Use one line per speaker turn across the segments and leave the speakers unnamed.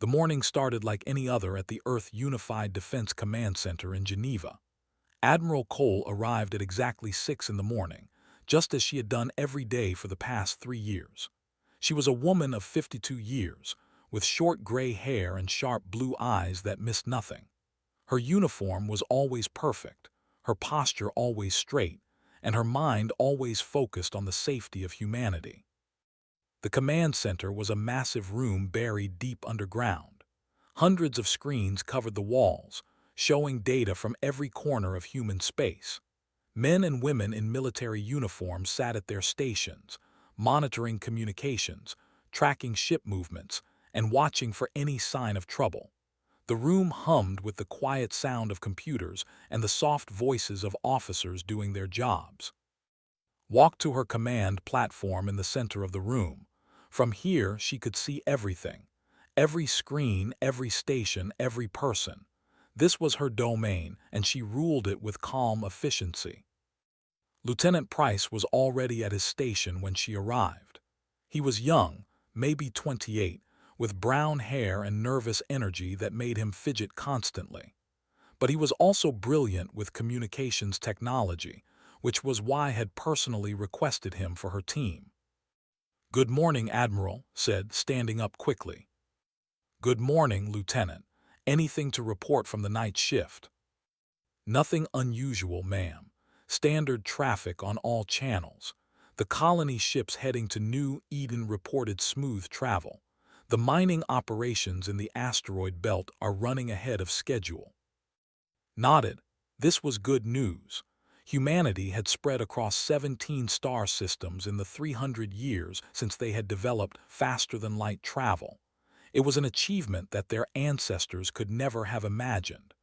The morning started like any other at the Earth Unified Defense Command Center in Geneva. Admiral Cole arrived at exactly 6 in the morning, just as she had done every day for the past 3 years. She was a woman of 52 years, with short gray hair and sharp blue eyes that missed nothing. Her uniform was always perfect, her posture always straight, and her mind always focused on the safety of humanity. The command center was a massive room buried deep underground. Hundreds of screens covered the walls, showing data from every corner of human space. Men and women in military uniforms sat at their stations, monitoring communications, tracking ship movements, and watching for any sign of trouble. The room hummed with the quiet sound of computers and the soft voices of officers doing their jobs. Walk to her command platform in the center of the room. From here, she could see everything. Every screen, every station, every person. This was her domain, and she ruled it with calm efficiency. Lieutenant Price was already at his station when she arrived. He was young, maybe 28, with brown hair and nervous energy that made him fidget constantly. But he was also brilliant with communications technology, which was why had personally requested him for her team. "Good morning, Admiral," said, standing up quickly. "Good morning, Lieutenant. Anything to report from the night shift?" "Nothing unusual, ma'am. Standard traffic on all channels. The colony ships heading to New Eden reported smooth travel. The mining operations in the asteroid belt are running ahead of schedule." Nodded. This was good news. Humanity had spread across 17 star systems in the 300 years since they had developed faster-than-light travel. It was an achievement that their ancestors could never have imagined.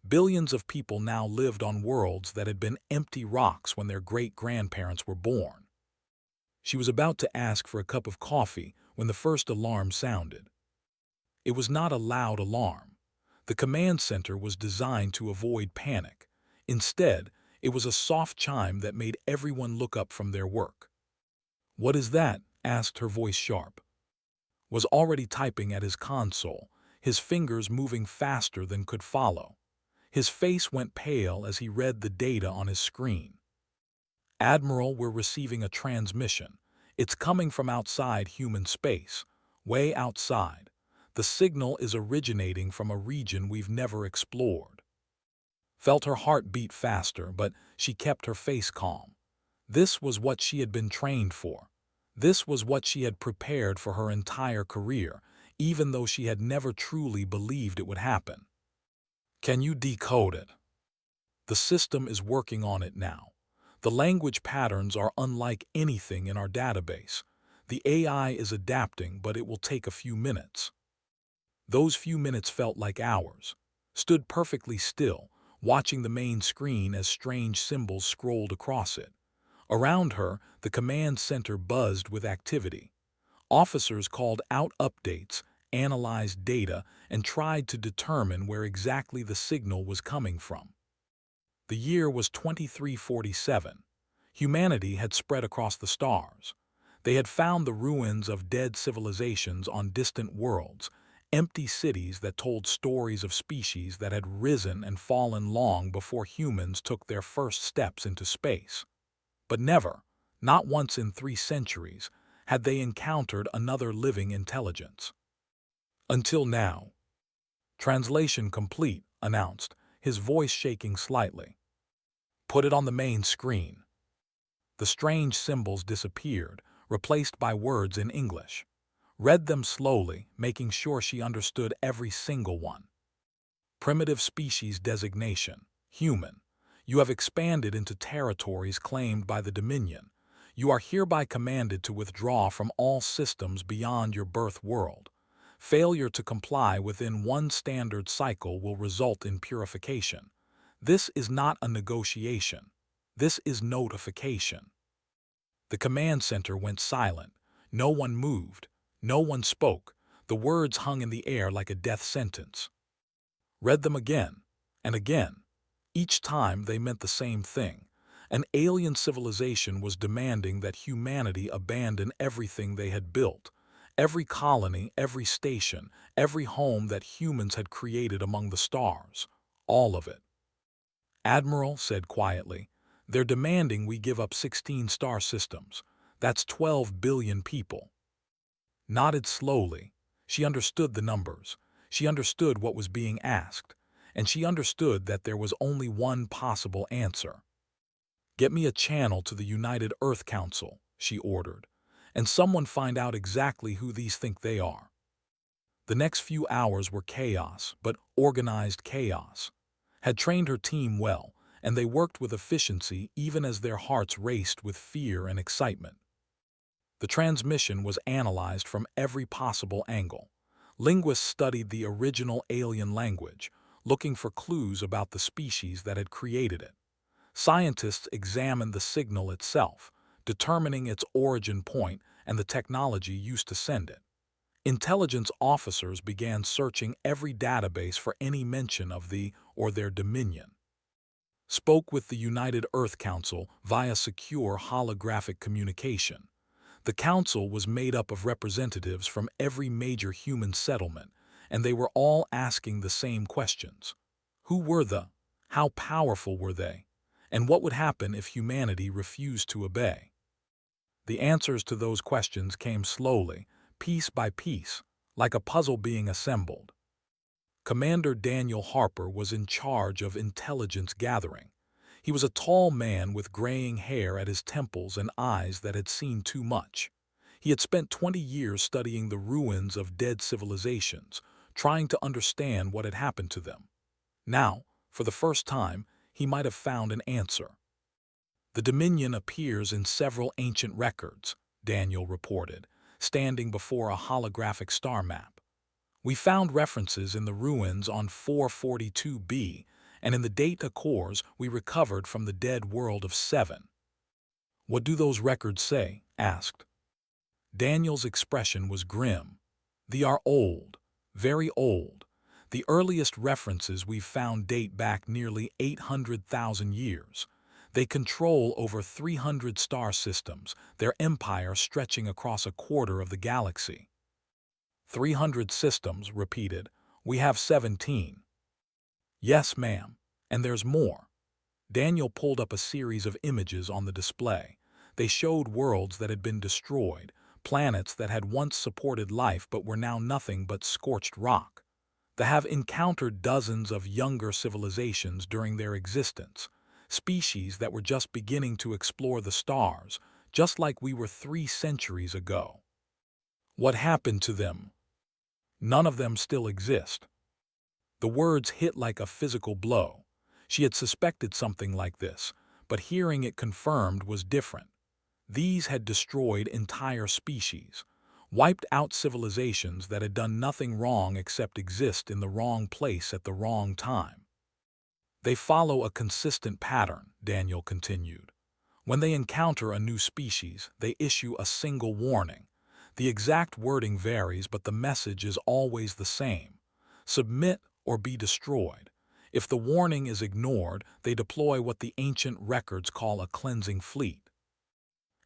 Billions of people now lived on worlds that had been empty rocks when their great-grandparents were born. She was about to ask for a cup of coffee when the first alarm sounded. It was not a loud alarm. The command center was designed to avoid panic. Instead, it was a soft chime that made everyone look up from their work. "What is that?" asked her voice sharp. Was already typing at his console, his fingers moving faster than could follow. His face went pale as he read the data on his screen. "Admiral, we're receiving a transmission. It's coming from outside human space, way outside. The signal is originating from a region we've never explored." Felt her heart beat faster, but she kept her face calm. This was what she had been trained for. This was what she had prepared for her entire career, even though she had never truly believed it would happen. "Can you decode it?" "The system is working on it now. The language patterns are unlike anything in our database. The AI is adapting, but it will take a few minutes." Those few minutes felt like hours. Stood perfectly still, watching the main screen as strange symbols scrolled across it. Around her, the command center buzzed with activity. Officers called out updates, analyzed data, and tried to determine where exactly the signal was coming from. The year was 2347. Humanity had spread across the stars. They had found the ruins of dead civilizations on distant worlds, empty cities that told stories of species that had risen and fallen long before humans took their first steps into space. But never, not once in 3 centuries, had they encountered another living intelligence. Until now. "Translation complete," announced, his voice shaking slightly. "Put it on the main screen." The strange symbols disappeared, replaced by words in English. Read them slowly, making sure she understood every single one. "Primitive species designation, human. You have expanded into territories claimed by the Dominion. You are hereby commanded to withdraw from all systems beyond your birth world. Failure to comply within 1 standard cycle will result in purification. This is not a negotiation. This is notification." The command center went silent. No one moved. No one spoke. The words hung in the air like a death sentence. Read them again, and again. Each time they meant the same thing. An alien civilization was demanding that humanity abandon everything they had built, Every colony, every station, every home that humans had created among the stars. All of it. Admiral said quietly, "They're demanding we give up 16 star systems. That's 12 billion people." Nodded slowly. She understood the numbers. She understood what was being asked. And she understood that there was only one possible answer. "Get me a channel to the United Earth Council," she ordered, "and someone find out exactly who these think they are." The next few hours were chaos, but organized chaos. Had trained her team well, and they worked with efficiency even as their hearts raced with fear and excitement. The transmission was analyzed from every possible angle. Linguists studied the original alien language, looking for clues about the species that had created it. Scientists examined the signal itself, determining its origin point and the technology used to send it. Intelligence officers began searching every database for any mention of the or their dominion. Spoke with the United Earth Council via secure holographic communication. The council was made up of representatives from every major human settlement, and they were all asking the same questions. Who were the? How powerful were they? And what would happen if humanity refused to obey? The answers to those questions came slowly, piece by piece, like a puzzle being assembled. Commander Daniel Harper was in charge of intelligence gathering. He was a tall man with graying hair at his temples and eyes that had seen too much. He had spent 20 years studying the ruins of dead civilizations, trying to understand what had happened to them. Now, for the first time, he might have found an answer. "The Dominion appears in several ancient records," Daniel reported, standing before a holographic star map. "We found references in the ruins on 442b, and in the data cores we recovered from the dead world of 7. "What do those records say?" asked. Daniel's expression was grim. "They are old, very old. The earliest references we've found date back nearly 800,000 years. They control over 300 star systems, their empire stretching across a quarter of the galaxy." 300 systems, repeated. "We have 17. "Yes, ma'am. And there's more." Daniel pulled up a series of images on the display. They showed worlds that had been destroyed, planets that had once supported life but were now nothing but scorched rock. They have encountered dozens of younger civilizations during their existence, species that were just beginning to explore the stars, just like we were 3 centuries ago. What happened to them? None of them still exist. The words hit like a physical blow. She had suspected something like this, but hearing it confirmed was different. These had destroyed entire species, wiped out civilizations that had done nothing wrong except exist in the wrong place at the wrong time. "They follow a consistent pattern," Daniel continued. "When they encounter a new species, they issue a single warning. The exact wording varies, but the message is always the same. Submit or be destroyed. If the warning is ignored, they deploy what the ancient records call a cleansing fleet."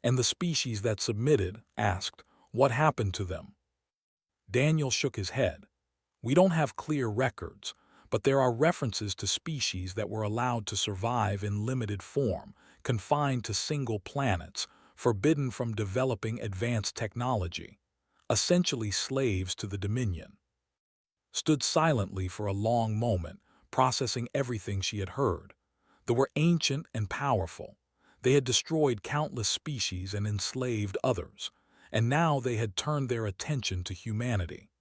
"And the species that submitted," asked, "what happened to them?" Daniel shook his head. "We don't have clear records, but there are references to species that were allowed to survive in limited form, confined to single planets, forbidden from developing advanced technology, essentially slaves to the Dominion." Stood silently for a long moment, processing everything she had heard. They were ancient and powerful. They had destroyed countless species and enslaved others, and now they had turned their attention to humanity.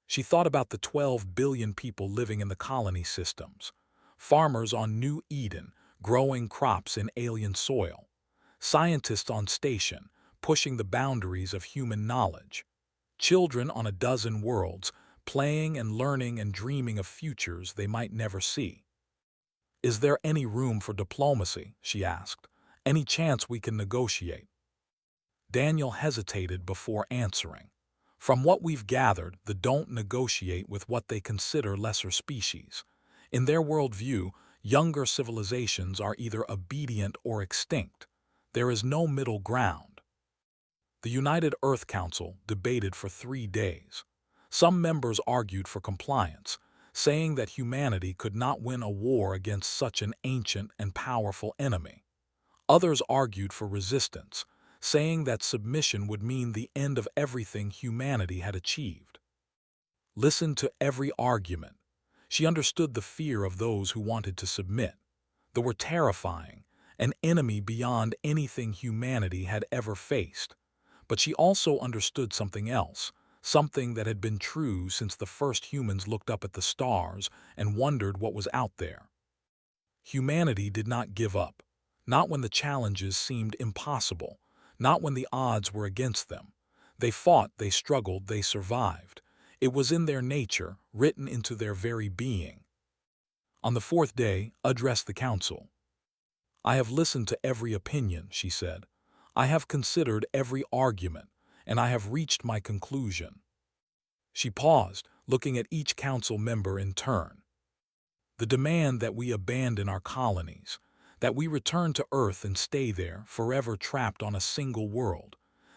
She thought about the 12 billion people living in the colony systems, farmers on New Eden growing crops in alien soil, scientists on station pushing the boundaries of human knowledge, children on a dozen worlds playing and learning and dreaming of futures they might never see. "Is there any room for diplomacy?" she asked. "Any chance we can negotiate?" Daniel hesitated before answering. "From what we've gathered, they don't negotiate with what they consider lesser species. In their worldview, younger civilizations are either obedient or extinct. There is no middle ground." The United Earth Council debated for 3 days. Some members argued for compliance, saying that humanity could not win a war against such an ancient and powerful enemy. Others argued for resistance, saying that submission would mean the end of everything humanity had achieved. Listened to every argument. She understood the fear of those who wanted to submit. They were terrifying, an enemy beyond anything humanity had ever faced. But she also understood something else, something that had been true since the first humans looked up at the stars and wondered what was out there. Humanity did not give up, not when the challenges seemed impossible, not when the odds were against them. They fought, they struggled, they survived. It was in their nature, written into their very being. On the fourth day, addressed the council. "I have listened to every opinion," she said. "I have considered every argument, and I have reached my conclusion." She paused, looking at each council member in turn. "The demand that we abandon our colonies, that we return to Earth and stay there, forever trapped on a single world.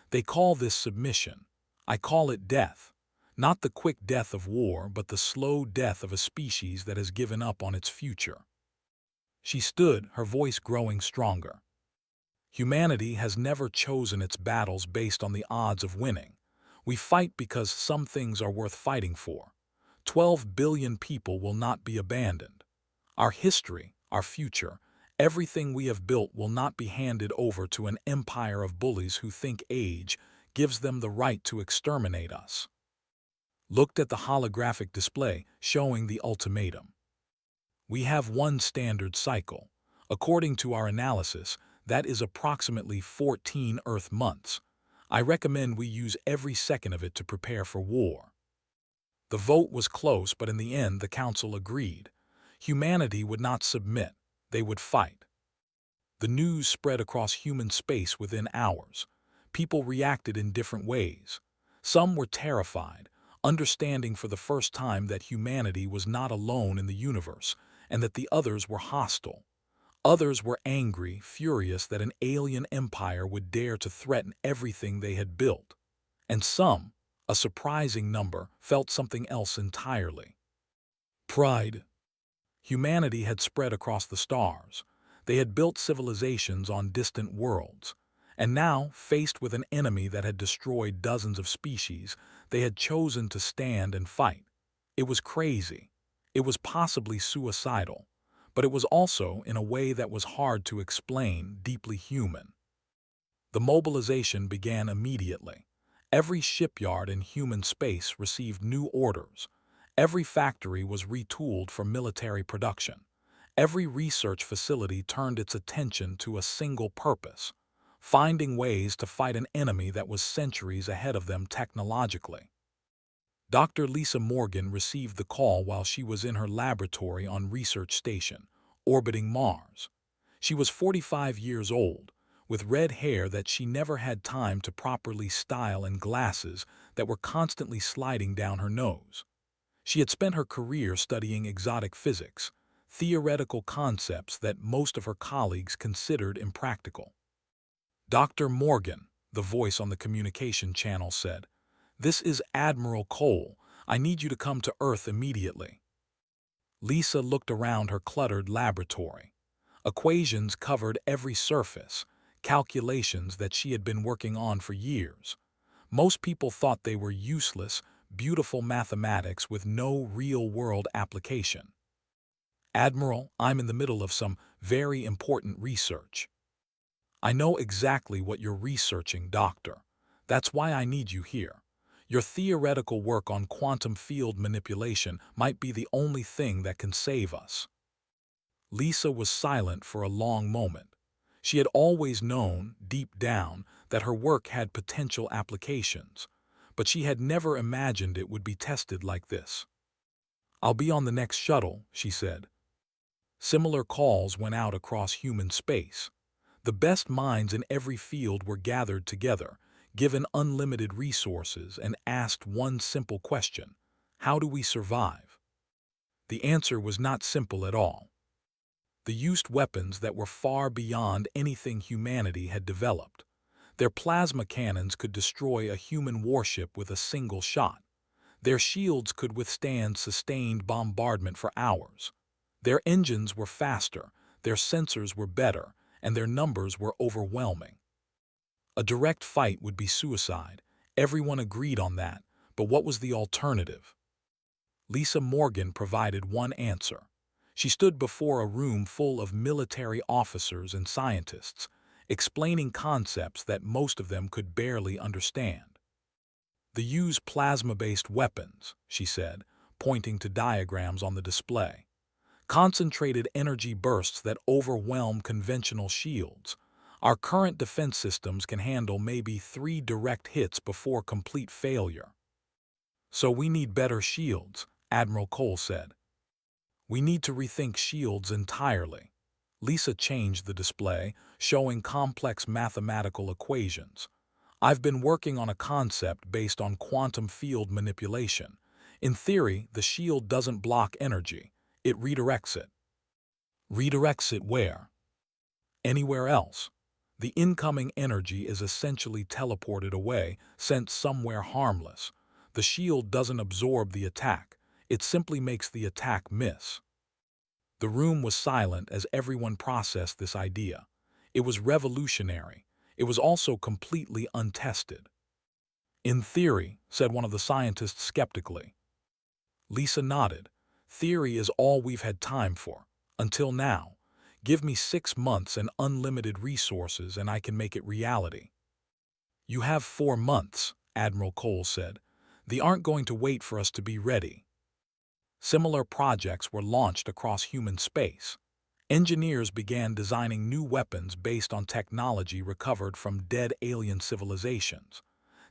They call this submission. I call it death. Not the quick death of war, but the slow death of a species that has given up on its future." She stood, her voice growing stronger. "Humanity has never chosen its battles based on the odds of winning. We fight because some things are worth fighting for. 12 billion people will not be abandoned. Our history, our future, everything we have built will not be handed over to an empire of bullies who think age gives them the right to exterminate us." Looked at the holographic display showing the ultimatum. "We have one standard cycle. According to our analysis, that is approximately 14 Earth months. I recommend we use every second of it to prepare for war." The vote was close, but in the end the council agreed. Humanity would not submit. They would fight. The news spread across human space within hours. People reacted in different ways. Some were terrified, understanding for the first time that humanity was not alone in the universe and that the others were hostile. Others were angry, furious that an alien empire would dare to threaten everything they had built. And some, a surprising number, felt something else entirely. Pride. Humanity had spread across the stars. They had built civilizations on distant worlds. And now, faced with an enemy that had destroyed dozens of species, they had chosen to stand and fight. It was crazy. It was possibly suicidal. But it was also, in a way that was hard to explain, deeply human. The mobilization began immediately. Every shipyard in human space received new orders. Every factory was retooled for military production. Every research facility turned its attention to a single purpose: finding ways to fight an enemy that was centuries ahead of them technologically. Dr. Lisa Morgan received the call while she was in her laboratory on Research Station, orbiting Mars. She was 45 years old, with red hair that she never had time to properly style and glasses that were constantly sliding down her nose. She had spent her career studying exotic physics, theoretical concepts that most of her colleagues considered impractical. "Dr. Morgan," the voice on the communication channel said, "this is Admiral Cole. I need you to come to Earth immediately." Lisa looked around her cluttered laboratory. Equations covered every surface, calculations that she had been working on for years. Most people thought they were useless, beautiful mathematics with no real-world application. "Admiral, I'm in the middle of some very important research." "I know exactly what you're researching, Doctor. That's why I need you here. Your theoretical work on quantum field manipulation might be the only thing that can save us." Lisa was silent for a long moment. She had always known, deep down, that her work had potential applications, but she had never imagined it would be tested like this. "I'll be on the next shuttle," she said. Similar calls went out across human space. The best minds in every field were gathered together, given unlimited resources, and asked one simple question: how do we survive? The answer was not simple at all. They used weapons that were far beyond anything humanity had developed. Their plasma cannons could destroy a human warship with a single shot. Their shields could withstand sustained bombardment for hours. Their engines were faster, their sensors were better, and their numbers were overwhelming. A direct fight would be suicide. Everyone agreed on that, but what was the alternative? Lisa Morgan provided one answer. She stood before a room full of military officers and scientists, explaining concepts that most of them could barely understand. They use plasma-based weapons, she said, pointing to diagrams on the display. Concentrated energy bursts that overwhelm conventional shields. Our current defense systems can handle maybe 3 direct hits before complete failure. So we need better shields, Admiral Cole said. We need to rethink shields entirely. Lisa changed the display, showing complex mathematical equations. I've been working on a concept based on quantum field manipulation. In theory, the shield doesn't block energy. It redirects it. Redirects it where? Anywhere else. The incoming energy is essentially teleported away, sent somewhere harmless. The shield doesn't absorb the attack. It simply makes the attack miss. The room was silent as everyone processed this idea. It was revolutionary. It was also completely untested. In theory, said one of the scientists skeptically. Lisa nodded. Theory is all we've had time for. Until now. Give me 6 months and unlimited resources and I can make it reality. You have 4 months, Admiral Cole said. They aren't going to wait for us to be ready. Similar projects were launched across human space. Engineers began designing new weapons based on technology recovered from dead alien civilizations.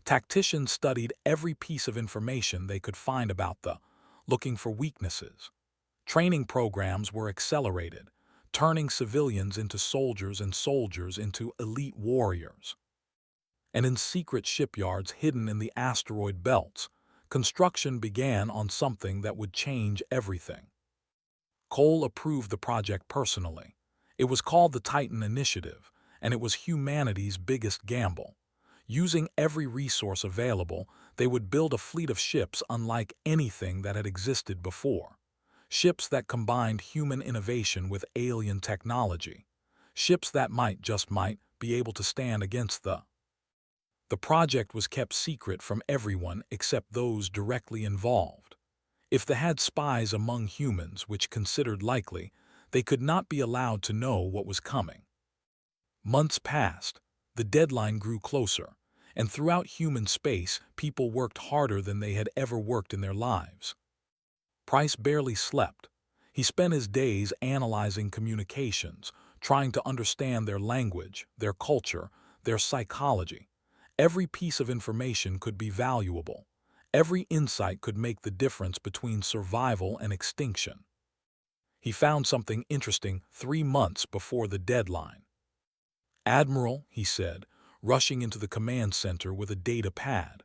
Tacticians studied every piece of information they could find about looking for weaknesses. Training programs were accelerated, turning civilians into soldiers and soldiers into elite warriors. And in secret shipyards hidden in the asteroid belts, construction began on something that would change everything. Cole approved the project personally. It was called the Titan Initiative, and it was humanity's biggest gamble. Using every resource available, they would build a fleet of ships unlike anything that had existed before. Ships that combined human innovation with alien technology. Ships that just might, be able to stand against The project was kept secret from everyone except those directly involved. If they had spies among humans, which considered likely, they could not be allowed to know what was coming. Months passed, the deadline grew closer, and throughout human space, people worked harder than they had ever worked in their lives. Price barely slept. He spent his days analyzing communications, trying to understand their language, their culture, their psychology. Every piece of information could be valuable. Every insight could make the difference between survival and extinction. He found something interesting 3 months before the deadline. Admiral, he said, rushing into the command center with a data pad.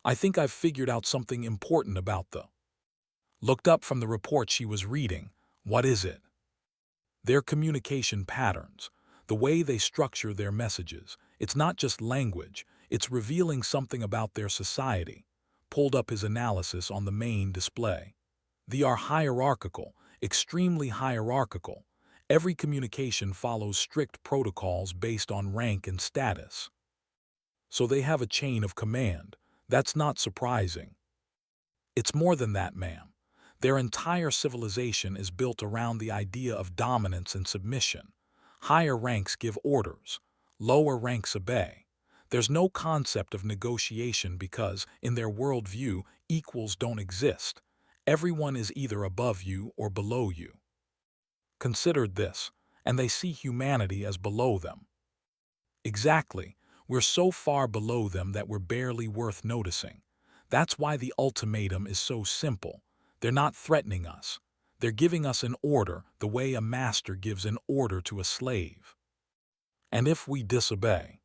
I think I've figured out something important about Looked up from the report she was reading. What is it? Their communication patterns, the way they structure their messages. It's not just language, it's revealing something about their society. Pulled up his analysis on the main display. They are hierarchical, extremely hierarchical. Every communication follows strict protocols based on rank and status. So they have a chain of command. That's not surprising. It's more than that, ma'am. Their entire civilization is built around the idea of dominance and submission. Higher ranks give orders. Lower ranks obey. There's no concept of negotiation because, in their worldview, equals don't exist. Everyone is either above you or below you. Considered this, and they see humanity as below them. Exactly. We're so far below them that we're barely worth noticing. That's why the ultimatum is so simple. They're not threatening us. They're giving us an order the way a master gives an order to a slave. And if we disobey,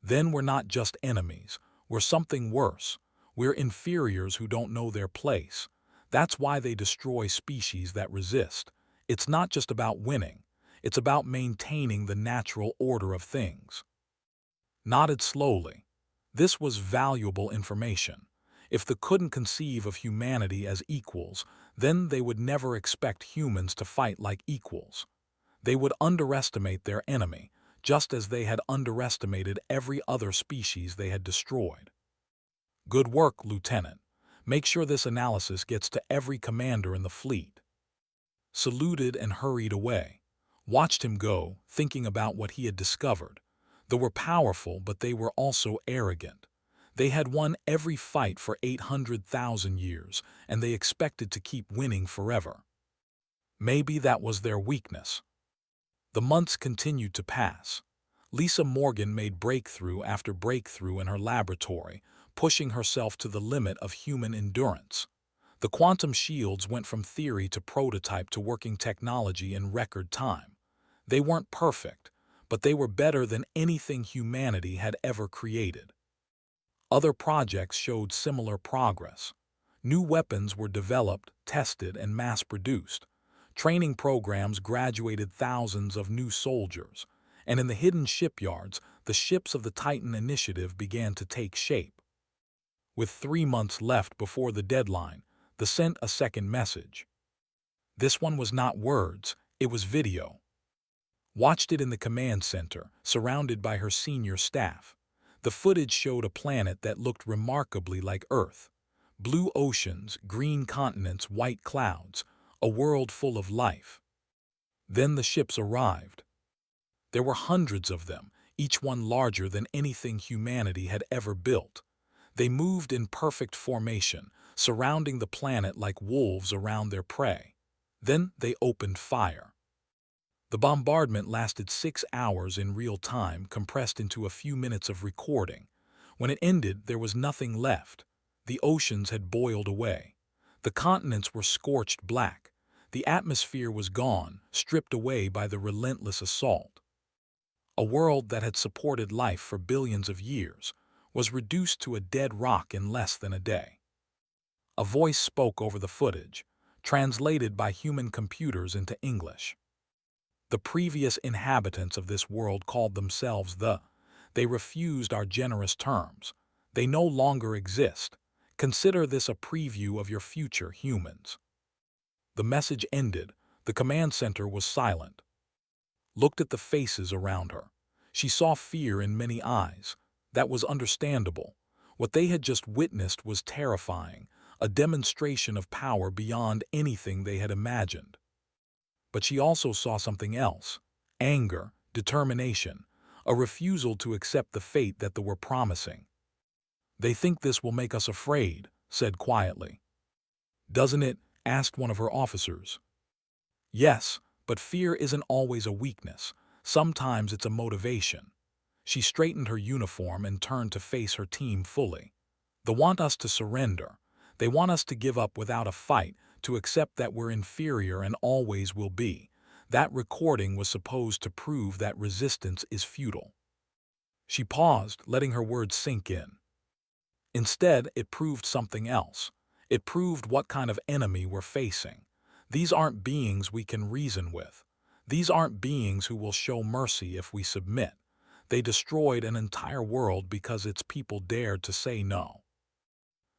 then we're not just enemies. We're something worse. We're inferiors who don't know their place. That's why they destroy species that resist. It's not just about winning. It's about maintaining the natural order of things. nodded slowly. This was valuable information. If they couldn't conceive of humanity as equals, then they would never expect humans to fight like equals. They would underestimate their enemy, just as they had underestimated every other species they had destroyed. Good work, Lieutenant. Make sure this analysis gets to every commander in the fleet. Saluted and hurried away. Watched him go, thinking about what he had discovered. They were powerful, but they were also arrogant. They had won every fight for 800,000 years, and they expected to keep winning forever. Maybe that was their weakness. The months continued to pass. Lisa Morgan made breakthrough after breakthrough in her laboratory, pushing herself to the limit of human endurance. The quantum shields went from theory to prototype to working technology in record time. They weren't perfect, but they were better than anything humanity had ever created. Other projects showed similar progress. New weapons were developed, tested, and mass-produced. Training programs graduated thousands of new soldiers, and in the hidden shipyards, the ships of the Titan Initiative began to take shape. With 3 months left before the deadline, they sent a second message. This one was not words, it was video. Watched it in the command center, surrounded by her senior staff. The footage showed a planet that looked remarkably like Earth. Blue oceans, green continents, white clouds, a world full of life. Then the ships arrived. There were hundreds of them, each one larger than anything humanity had ever built. They moved in perfect formation, surrounding the planet like wolves around their prey. Then they opened fire. The bombardment lasted 6 hours in real time, compressed into a few minutes of recording. When it ended, there was nothing left. The oceans had boiled away. The continents were scorched black. The atmosphere was gone, stripped away by the relentless assault. A world that had supported life for billions of years was reduced to a dead rock in less than a day. A voice spoke over the footage, translated by human computers into English. The previous inhabitants of this world called themselves They refused our generous terms. They no longer exist. Consider this a preview of your future, humans. The message ended. The command center was silent. Looked at the faces around her. She saw fear in many eyes. That was understandable. What they had just witnessed was terrifying, a demonstration of power beyond anything they had imagined. But she also saw something else: anger, determination, a refusal to accept the fate that they were promising. "They think this will make us afraid," said quietly. "Doesn't it?" asked one of her officers. "Yes, but fear isn't always a weakness. Sometimes it's a motivation." She straightened her uniform and turned to face her team fully. "They want us to surrender. They want us to give up without a fight, to accept that we're inferior and always will be." That recording was supposed to prove that resistance is futile. She paused, letting her words sink in. Instead, it proved something else. It proved what kind of enemy we're facing. These aren't beings we can reason with. These aren't beings who will show mercy if we submit. They destroyed an entire world because its people dared to say no.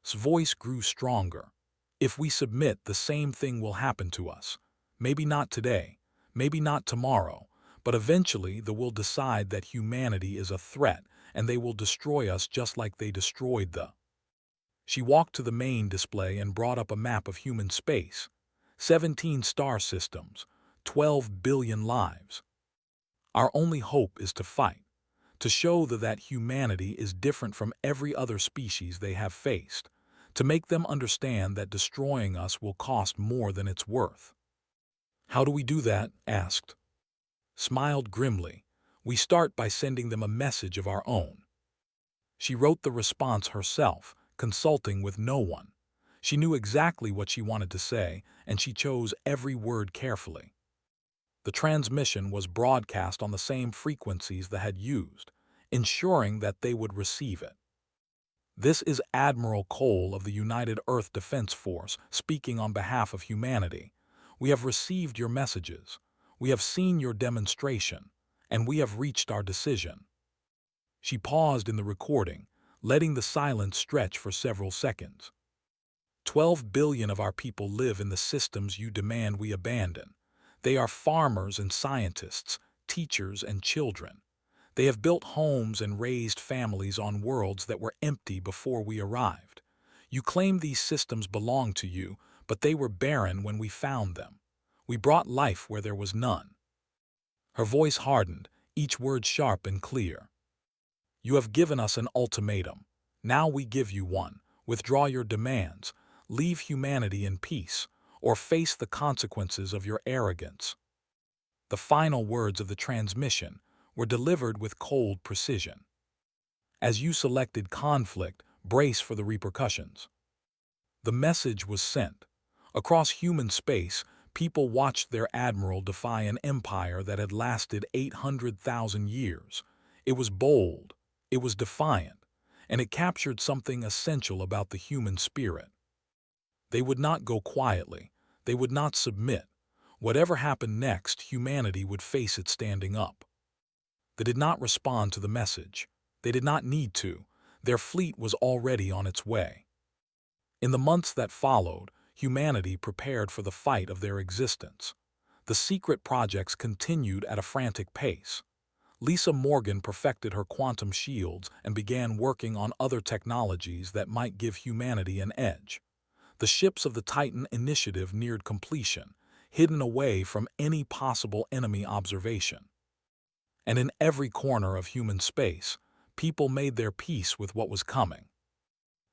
His voice grew stronger. If we submit, the same thing will happen to us. Maybe not today, maybe not tomorrow, but eventually they will decide that humanity is a threat, and they will destroy us just like they destroyed the. She walked to the main display and brought up a map of human space. 17 star systems, 12 billion lives. Our only hope is to fight, to show that humanity is different from every other species they have faced, to make them understand that destroying us will cost more than it's worth. "How do we do that?" asked. Smiled grimly. "We start by sending them a message of our own." She wrote the response herself, consulting with no one. She knew exactly what she wanted to say, and she chose every word carefully. The transmission was broadcast on the same frequencies they had used, ensuring that they would receive it. "This is Admiral Cole of the United Earth Defense Force speaking on behalf of humanity. We have received your messages. We have seen your demonstration, and we have reached our decision." She paused in the recording, letting the silence stretch for several seconds. 12 billion of our people live in the systems you demand we abandon. They are farmers and scientists, teachers and children. They have built homes and raised families on worlds that were empty before we arrived. You claim these systems belong to you, but they were barren when we found them. We brought life where there was none. Her voice hardened, each word sharp and clear. You have given us an ultimatum. Now we give you one. Withdraw your demands, leave humanity in peace, or face the consequences of your arrogance. The final words of the transmission were delivered with cold precision. As you selected conflict, brace for the repercussions. The message was sent. Across human space, people watched their admiral defy an empire that had lasted 800,000 years. It was bold, it was defiant, and it captured something essential about the human spirit. They would not go quietly. They would not submit. Whatever happened next, humanity would face it standing up. They did not respond to the message. They did not need to. Their fleet was already on its way. In the months that followed, humanity prepared for the fight of their existence. The secret projects continued at a frantic pace. Lisa Morgan perfected her quantum shields and began working on other technologies that might give humanity an edge. The ships of the Titan Initiative neared completion, hidden away from any possible enemy observation. And in every corner of human space, people made their peace with what was coming.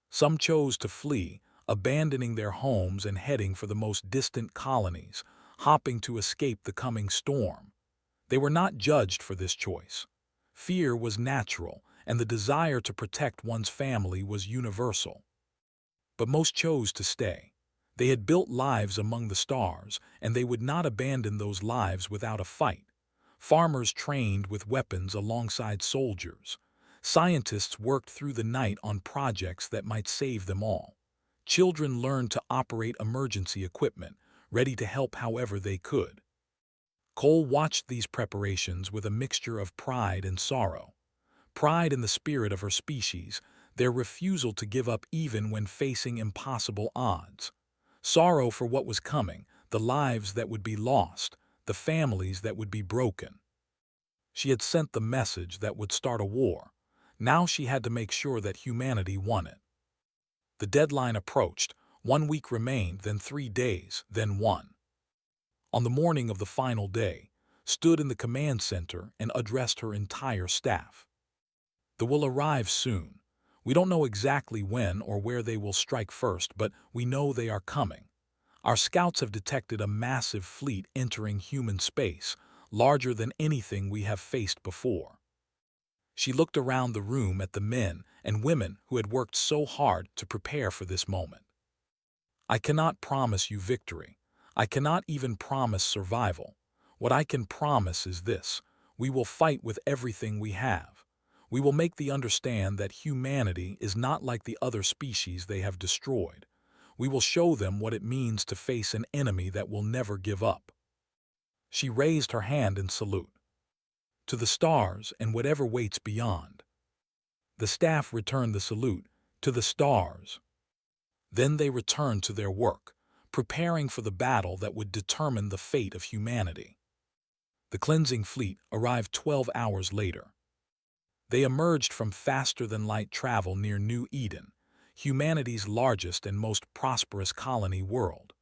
Some chose to flee, abandoning their homes and heading for the most distant colonies, hopping to escape the coming storm. They were not judged for this choice. Fear was natural, and the desire to protect one's family was universal. But most chose to stay. They had built lives among the stars, and they would not abandon those lives without a fight. Farmers trained with weapons alongside soldiers. Scientists worked through the night on projects that might save them all. Children learned to operate emergency equipment, ready to help however they could. Cole watched these preparations with a mixture of pride and sorrow. Pride in the spirit of her species, their refusal to give up even when facing impossible odds. Sorrow for what was coming, the lives that would be lost, the families that would be broken. She had sent the message that would start a war. Now she had to make sure that humanity won it. The deadline approached. 1 week remained, then 3 days, then 1. On the morning of the final day, stood in the command center and addressed her entire staff. They will arrive soon. We don't know exactly when or where they will strike first, but we know they are coming. Our scouts have detected a massive fleet entering human space, larger than anything we have faced before. She looked around the room at the men and women who had worked so hard to prepare for this moment. I cannot promise you victory. I cannot even promise survival. What I can promise is this: we will fight with everything we have. We will make them understand that humanity is not like the other species they have destroyed. We will show them what it means to face an enemy that will never give up. She raised her hand in salute. To the stars and whatever waits beyond. The staff returned the salute, to the stars. Then they returned to their work, preparing for the battle that would determine the fate of humanity. The cleansing fleet arrived 12 hours later. They emerged from faster-than-light travel near New Eden, humanity's largest and most prosperous colony world.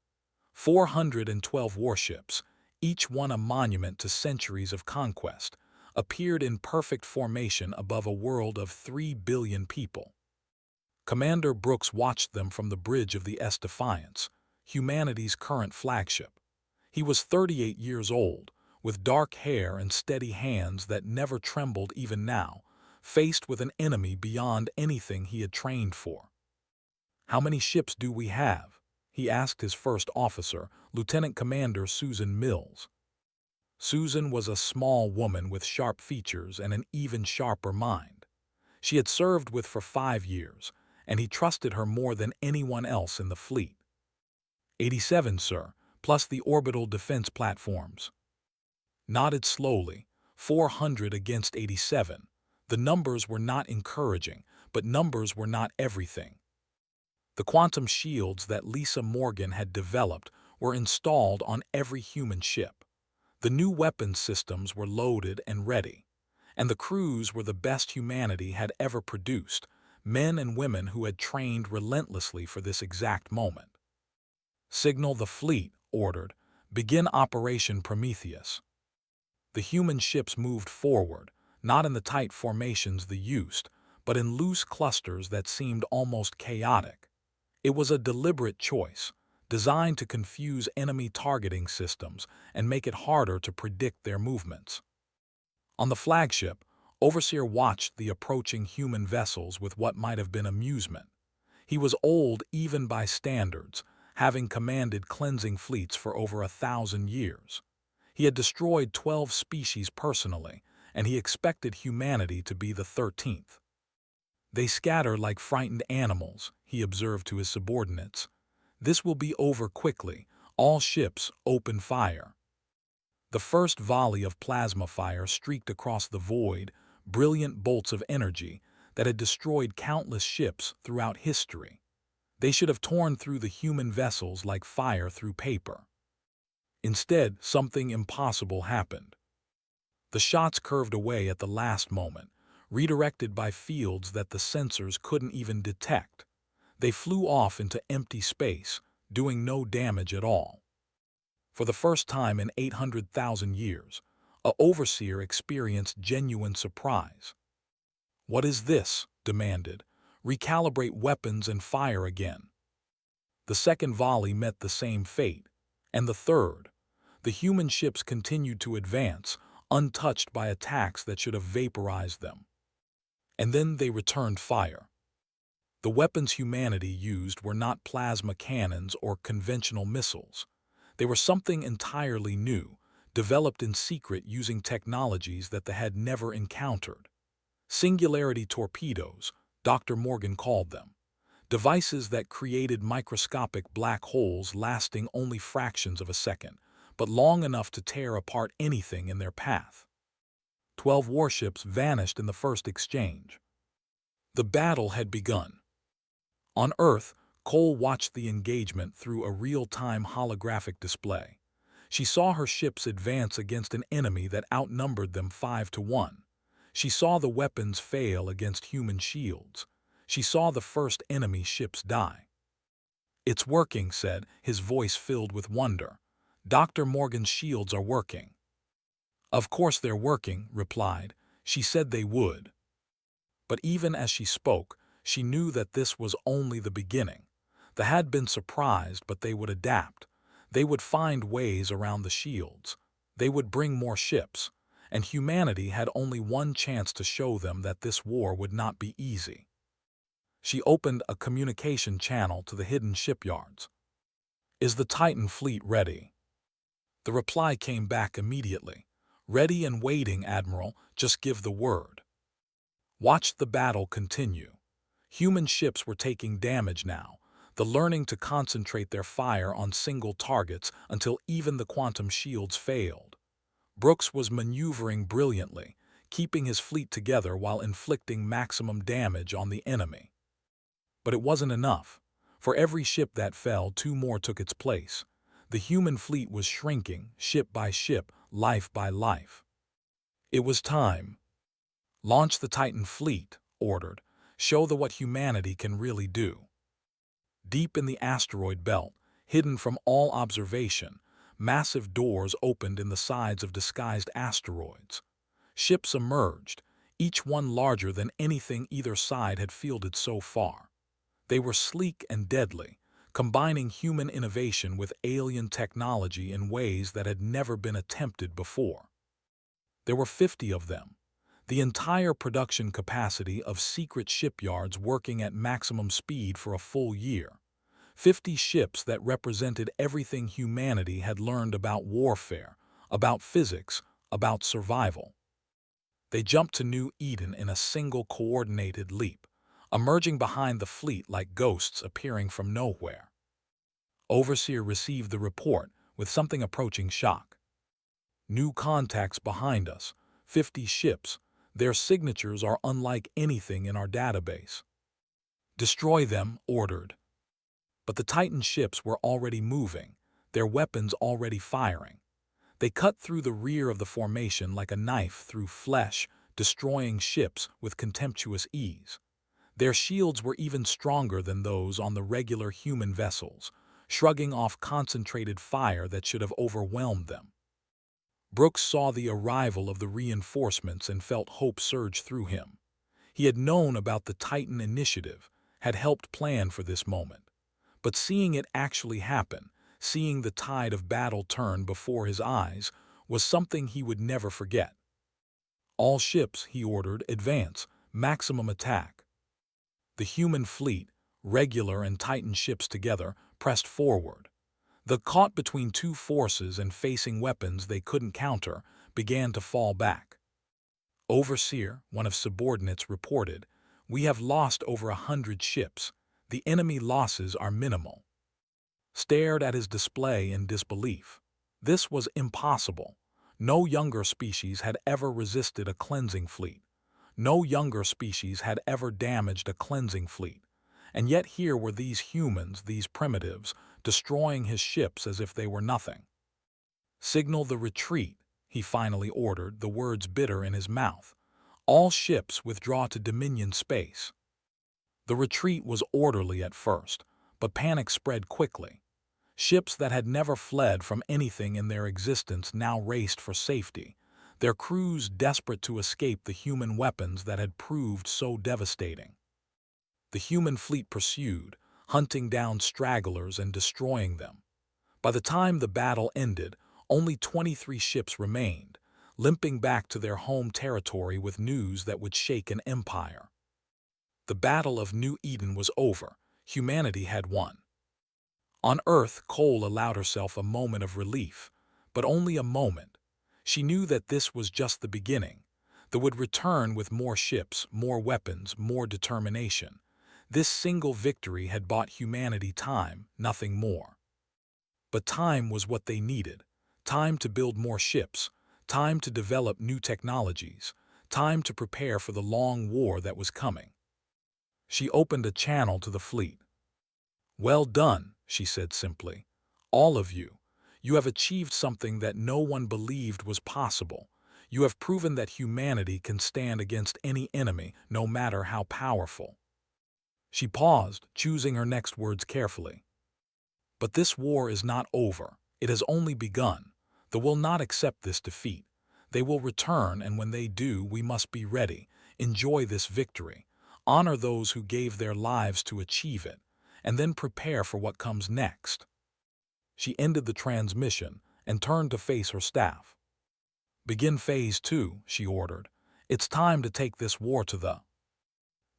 412 warships, each one a monument to centuries of conquest, appeared in perfect formation above a world of 3 billion people. Commander Brooks watched them from the bridge of the Defiance, humanity's current flagship. He was 38 years old, with dark hair and steady hands that never trembled even now, faced with an enemy beyond anything he had trained for. "How many ships do we have?" he asked his first officer, Lieutenant Commander Susan Mills. Susan was a small woman with sharp features and an even sharper mind. She had served with for 5 years, and he trusted her more than anyone else in the fleet. 87, sir, plus the orbital defense platforms. Nodded slowly, 400 against 87. The numbers were not encouraging, but numbers were not everything. The quantum shields that Lisa Morgan had developed were installed on every human ship. The new weapons systems were loaded and ready, and the crews were the best humanity had ever produced, men and women who had trained relentlessly for this exact moment. "Signal the fleet," ordered. "Begin Operation Prometheus." The human ships moved forward, not in the tight formations they used, but in loose clusters that seemed almost chaotic. It was a deliberate choice, designed to confuse enemy targeting systems and make it harder to predict their movements. On the flagship, Overseer watched the approaching human vessels with what might have been amusement. He was old even by standards, having commanded cleansing fleets for over 1,000 years. He had destroyed 12 species personally, and he expected humanity to be the 13th. "They scatter like frightened animals," he observed to his subordinates. "This will be over quickly. All ships open fire." The first volley of plasma fire streaked across the void, brilliant bolts of energy that had destroyed countless ships throughout history. They should have torn through the human vessels like fire through paper. Instead, something impossible happened. The shots curved away at the last moment, redirected by fields that the sensors couldn't even detect. They flew off into empty space, doing no damage at all. For the first time in 800,000 years, a overseer experienced genuine surprise. "What is this?" demanded. "Recalibrate weapons and fire again." The second volley met the same fate, and the third. The human ships continued to advance, untouched by attacks that should have vaporized them. And then they returned fire. The weapons humanity used were not plasma cannons or conventional missiles. They were something entirely new, developed in secret using technologies that they had never encountered. Singularity torpedoes, Dr. Morgan called them. Devices that created microscopic black holes lasting only fractions of a second, but long enough to tear apart anything in their path. 12 warships vanished in the first exchange. The battle had begun. On Earth, Cole watched the engagement through a real-time holographic display. She saw her ships advance against an enemy that outnumbered them 5-1. She saw the weapons fail against human shields. She saw the first enemy ships die. "It's working," said, his voice filled with wonder. "Dr. Morgan's shields are working." "Of course they're working," replied. "She said they would." But even as she spoke, she knew that this was only the beginning. They had been surprised, but they would adapt. They would find ways around the shields. They would bring more ships, and humanity had only one chance to show them that this war would not be easy. She opened a communication channel to the hidden shipyards. "Is the Titan fleet ready?" The reply came back immediately. "Ready and waiting, Admiral. Just give the word." Watch the battle continue. Human ships were taking damage now, the learning to concentrate their fire on single targets until even the quantum shields failed. Brooks was maneuvering brilliantly, keeping his fleet together while inflicting maximum damage on the enemy. But it wasn't enough. For every ship that fell, 2 more took its place. The human fleet was shrinking, ship by ship, life by life. It was time. "Launch the Titan fleet," ordered. "Show them what humanity can really do." Deep in the asteroid belt, hidden from all observation, massive doors opened in the sides of disguised asteroids. Ships emerged, each one larger than anything either side had fielded so far. They were sleek and deadly, combining human innovation with alien technology in ways that had never been attempted before. There were 50 of them, the entire production capacity of secret shipyards working at maximum speed for a full year. 50 ships that represented everything humanity had learned about warfare, about physics, about survival. They jumped to New Eden in a single coordinated leap, emerging behind the fleet like ghosts appearing from nowhere. Overseer received the report with something approaching shock. "New contacts behind us, 50 ships. Their signatures are unlike anything in our database. Destroy them, ordered. But the Titan ships were already moving, their weapons already firing. They cut through the rear of the formation like a knife through flesh, destroying ships with contemptuous ease. Their shields were even stronger than those on the regular human vessels, shrugging off concentrated fire that should have overwhelmed them. Brooks saw the arrival of the reinforcements and felt hope surge through him. He had known about the Titan initiative, had helped plan for this moment. But seeing it actually happen, seeing the tide of battle turn before his eyes, was something he would never forget. All ships, he ordered, advance, maximum attack. The human fleet, regular and Titan ships together, pressed forward. The caught between two forces and facing weapons they couldn't counter, began to fall back. Overseer, one of subordinates, reported, "We have lost over 100 ships. The enemy losses are minimal." Stared at his display in disbelief. This was impossible. No younger species had ever resisted a cleansing fleet. No younger species had ever damaged a cleansing fleet. And yet here were these humans, these primitives, destroying his ships as if they were nothing. "Signal the retreat," he finally ordered, the words bitter in his mouth. "All ships withdraw to Dominion space." The retreat was orderly at first, but panic spread quickly. Ships that had never fled from anything in their existence now raced for safety, their crews desperate to escape the human weapons that had proved so devastating. The human fleet pursued, hunting down stragglers and destroying them. By the time the battle ended, only 23 ships remained, limping back to their home territory with news that would shake an empire. The Battle of New Eden was over. Humanity had won. On Earth, Cole allowed herself a moment of relief, but only a moment. She knew that this was just the beginning. They would return with more ships, more weapons, more determination. This single victory had bought humanity time, nothing more. But time was what they needed. Time to build more ships, time to develop new technologies, time to prepare for the long war that was coming. She opened a channel to the fleet. "Well done," she said simply. "All of you. You have achieved something that no one believed was possible. You have proven that humanity can stand against any enemy, no matter how powerful." She paused, choosing her next words carefully. "But this war is not over. It has only begun. They will not accept this defeat. They will return, and when they do, we must be ready. Enjoy this victory. Honor those who gave their lives to achieve it, and then prepare for what comes next." She ended the transmission and turned to face her staff. "Begin Phase 2, she ordered. "It's time to take this war to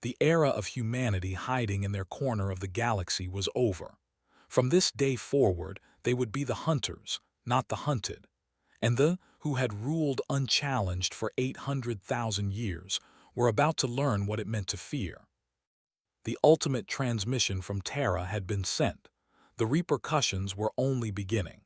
The era of humanity hiding in their corner of the galaxy was over. From this day forward, they would be the hunters, not the hunted. And who had ruled unchallenged for 800,000 years, were about to learn what it meant to fear. The ultimate transmission from Terra had been sent. The repercussions were only beginning.